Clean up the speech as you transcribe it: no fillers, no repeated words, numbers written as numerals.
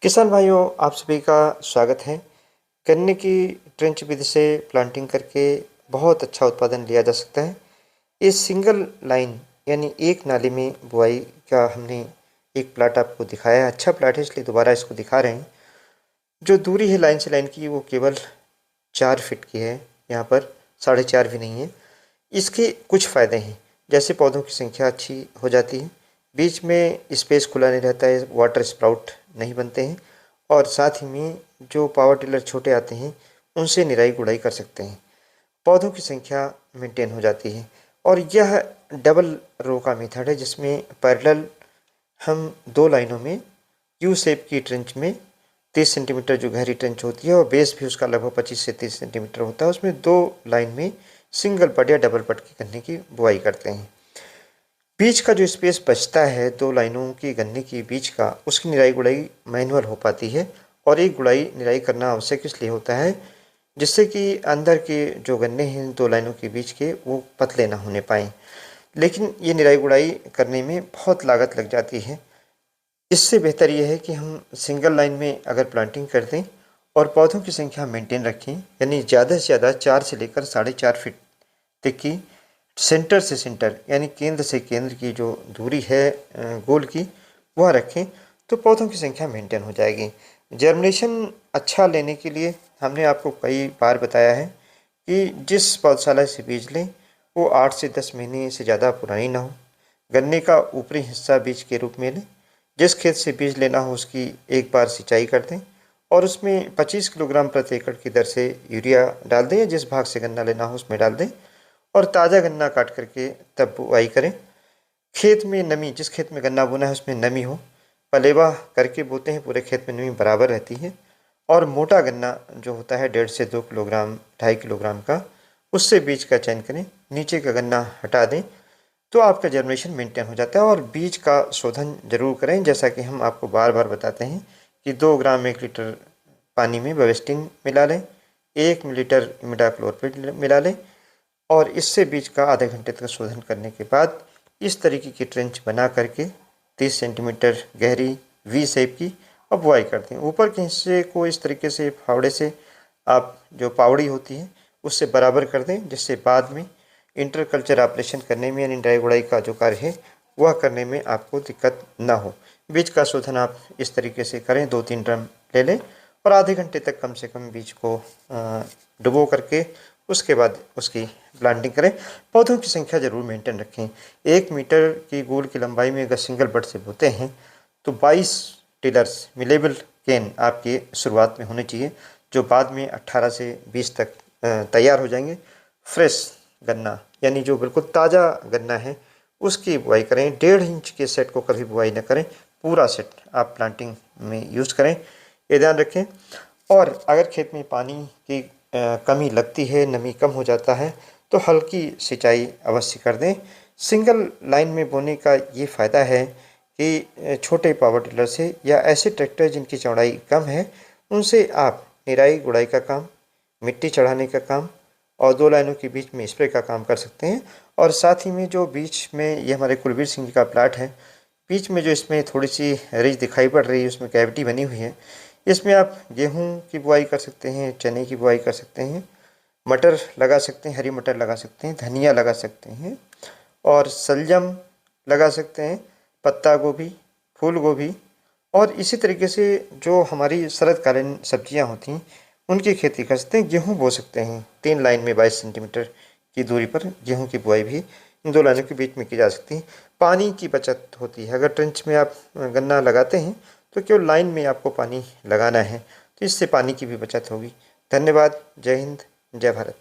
किसान भाइयों, आप सभी का स्वागत है। गन्ने की ट्रेंच विधि से प्लांटिंग करके बहुत अच्छा उत्पादन लिया जा सकता है। ये सिंगल लाइन यानी एक नाली में बुआई का हमने एक प्लाट आपको दिखाया है। अच्छा प्लाट है, इसलिए दोबारा इसको दिखा रहे हैं। जो दूरी है लाइन से लाइन की, वो केवल 4 फीट की है। यहाँ पर 4.5 भी नहीं है। इसके कुछ फ़ायदे हैं, जैसे पौधों की संख्या अच्छी हो जाती है, बीच में स्पेस खुला नहीं रहता है, वाटर स्प्राउट नहीं बनते हैं, और साथ ही में जो पावर टिलर छोटे आते हैं उनसे निराई गुड़ाई कर सकते हैं। पौधों की संख्या मेंटेन हो जाती है। और यह डबल रो का मेथड है, जिसमें पैरेलल हम 2 लाइनों में यू शेप की ट्रेंच में 30 सेंटीमीटर जो गहरी ट्रेंच होती है, और बेस भी उसका लगभग 25 से 30 सेंटीमीटर होता है, उसमें 2 लाइन में सिंगल पट या डबल पट की गन्ने की बुआई करते हैं। बीच का जो स्पेस बचता है 2 लाइनों की गन्ने के बीच का, उसकी निराई गुड़ाई मैनुअल हो पाती है। और एक गुड़ाई निराई करना आवश्यक इसलिए होता है, जिससे कि अंदर के जो गन्ने हैं 2 लाइनों के बीच के, वो पतले ना होने पाएँ। लेकिन ये निराई गुड़ाई करने में बहुत लागत लग जाती है। इससे बेहतर ये है कि हम सिंगल लाइन में अगर प्लांटिंग कर दें और पौधों की संख्या मेंटेन रखें, यानी ज़्यादा से ज़्यादा 4 से लेकर 4.5 फीट तक की सेंटर से सेंटर यानी केंद्र से केंद्र की जो दूरी है गोल की, वह रखें, तो पौधों की संख्या मेंटेन हो जाएगी। जर्मिनेशन अच्छा लेने के लिए हमने आपको कई बार बताया है कि जिस पौधशाला से बीज लें वो 8 से 10 महीने से ज़्यादा पुरानी ना हो। गन्ने का ऊपरी हिस्सा बीज के रूप में लें। जिस खेत से बीज लेना हो उसकी एक बार सिंचाई कर दें, और उसमें 25 किलोग्राम प्रति एकड़ की दर से यूरिया डाल दें, या जिस भाग से गन्ना लेना हो उसमें डाल दें, और ताज़ा गन्ना काट करके तब बुआई करें। खेत में नमी, जिस खेत में गन्ना बोना है उसमें नमी हो, पलेवा करके बोते हैं, पूरे खेत में नमी बराबर रहती है। और मोटा गन्ना जो होता है 1.5 से 2 किलोग्राम 2.5 किलोग्राम का, उससे बीज का चयन करें, नीचे का गन्ना हटा दें, तो आपका जर्मिनेशन मेंटेन हो जाता है। और बीज का शोधन जरूर करें, जैसा कि हम आपको बार बार बताते हैं कि 2 ग्राम 1 लीटर पानी में बेविस्टिन मिला लें, 1 मिलीलीटर इमिडाक्लोप्रिड मिला लें, और इससे बीज का आधे घंटे तक शोधन करने के बाद इस तरीके की ट्रेंच बना करके 30 सेंटीमीटर गहरी वी शेप की अब बुआई करते हैं। ऊपर के हिस्से को इस तरीके से फावड़े से आप जो पावड़ी होती है उससे बराबर कर दें, जिससे बाद में इंटरकल्चर ऑपरेशन करने में यानी निराई गुड़ाई का जो कार्य है वह करने में आपको दिक्कत ना हो। बीज का शोधन आप इस तरीके से करें, 2-3 ड्रम ले लें, और आधे घंटे तक कम से कम बीज को डुबो करके उसके बाद उसकी प्लांटिंग करें। पौधों की संख्या जरूर मेंटेन रखें। 1 मीटर की गोल की लंबाई में अगर सिंगल बड से बोते हैं तो 22 टिलर्स मिलेबल केन आपके शुरुआत में होने चाहिए, जो बाद में 18 से 20 तक तैयार हो जाएंगे। फ्रेश गन्ना यानी जो बिल्कुल ताज़ा गन्ना है उसकी बुआई करें। 1.5 इंच के सेट को कभी बुआई न करें, पूरा सेट आप प्लांटिंग में यूज़ करें, ये ध्यान रखें। और अगर खेत में पानी की कमी लगती है, नमी कम हो जाता है, तो हल्की सिंचाई अवश्य कर दें। सिंगल लाइन में बोने का ये फ़ायदा है कि छोटे पावर टिलर से या ऐसे ट्रैक्टर जिनकी चौड़ाई कम है, उनसे आप निराई गुड़ाई का काम, मिट्टी चढ़ाने का काम, और 2 लाइनों के बीच में स्प्रे का काम कर सकते हैं। और साथ ही में जो बीच में, ये हमारे कुलबीर सिंह जी का प्लाट है, बीच में जो इसमें थोड़ी सी रिज दिखाई पड़ रही है, उसमें कैविटी बनी हुई है, इसमें आप गेहूं की बुआई कर सकते हैं, चने की बुआई कर सकते हैं, मटर लगा सकते हैं, हरी मटर लगा सकते हैं, धनिया लगा सकते हैं, और सलजम लगा सकते हैं, पत्ता गोभी, फूल गोभी, और इसी तरीके से जो हमारी शरदकालीन सब्जियां होती हैं उनकी खेती कर सकते हैं। गेहूँ बो सकते हैं, 3 लाइन में 22 सेंटीमीटर की दूरी पर गेहूँ की बुआई भी इन 2 लाइनों के बीच में की जा सकती है। पानी की बचत होती है। अगर ट्रेंच में आप गन्ना लगाते हैं तो केवल लाइन में आपको पानी लगाना है, तो इससे पानी की भी बचत होगी। धन्यवाद। जय हिंद, जय भारत।